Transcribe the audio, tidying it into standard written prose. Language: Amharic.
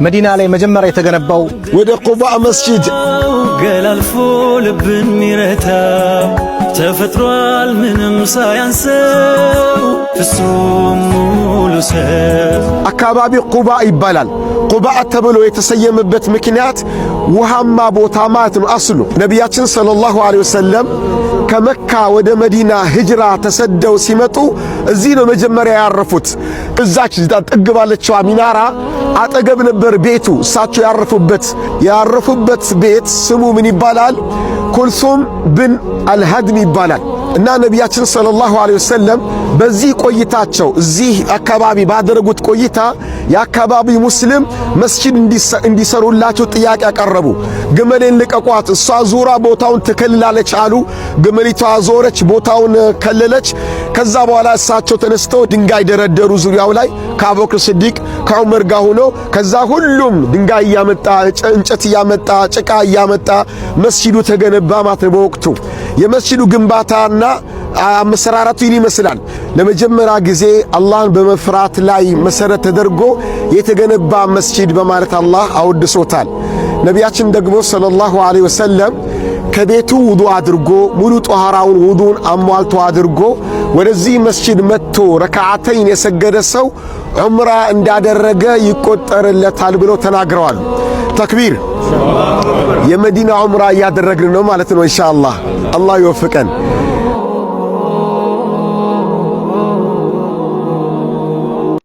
መዲና ላይ መጀመሪያ የተገነባው ወደ ቁባ መስጂድ ገላልፎ ልብን ሚረታ ተፈጥሯል ምንም ሳያንሰው ፍጹም ሙሉ ሰው አካባቢ ቁባ ይባላል። ቁባ ተብሎ የተሰየመበት ምክንያት ውሃማ ቦታ ማለት ነው። አስሉ ነቢያችን ሰለላሁ ዐለይሂ ወሰለም ከመካ ወደ መዲና ሂጅራ ተሰደው ሲመጡ እዚህ ነው መጀመሪያ ያረፉት። እዛች ጥግ ባለችዋ ሚናራ አጠገብ ነበር ቤቱ። እሳቸው ያረፉበት ቤት ስሙ ምን ይባላል? ኩልሱም ብን አልሃድም ይባላል። እና ነቢያችን ሰለላሁ ዐለይሂ ወሰለም በዚህ ቆይታቸው እዚህ አካባቢ ባደረጉት ቆይታ የአካባቢ ሙስሊም መስጂድ እንዲሰሩላቸው ጥያቄ ያቀረቡ። ግመሌን ልቀቋት፣ እሷ ዙራ ቦታውን ትከልላለች አሉ። ግመሊቷ ዞረች፣ ቦታውን ከለለች። ከዛ በኋላ እሳቸው ተነስተው ድንጋይ ደረደሩ ዙሪያው ላይ ከአቡበክር ሲዲቅ ከዑመር ጋር ሆኖ። ከዛ ሁሉም ድንጋይ እያመጣ እንጨት እያመጣ ጭቃ እያመጣ መስጂዱ ተገነባ ማለት ነው። በወቅቱ የመስጂዱ ግንባታና አመሰራረቱ ይመስላል። ለመጀመሪያ ጊዜ አላህን በመፍራት ላይ መሰረት ተደርጎ የተገነባ መስጂድ በማለት አላህ አወድሶታል። ነቢያችን ደግሞ ሰለላሁ ዐለይሂ ወሰለም ከቤቱ ውዱ አድርጎ ሙሉ ጧሃራውን ውዱን አሟልቶ አድርጎ ወደዚህ መስጂድ መጥቶ ረካዓተይን የሰገደ ሰው ዑምራ እንዳደረገ ይቆጠርለታል ብለው ተናግረዋል። ተክቢር! የመዲና ዑምራ እያደረግን ነው ማለት ነው። ኢንሻአላህ አላህ ይወፍቀን።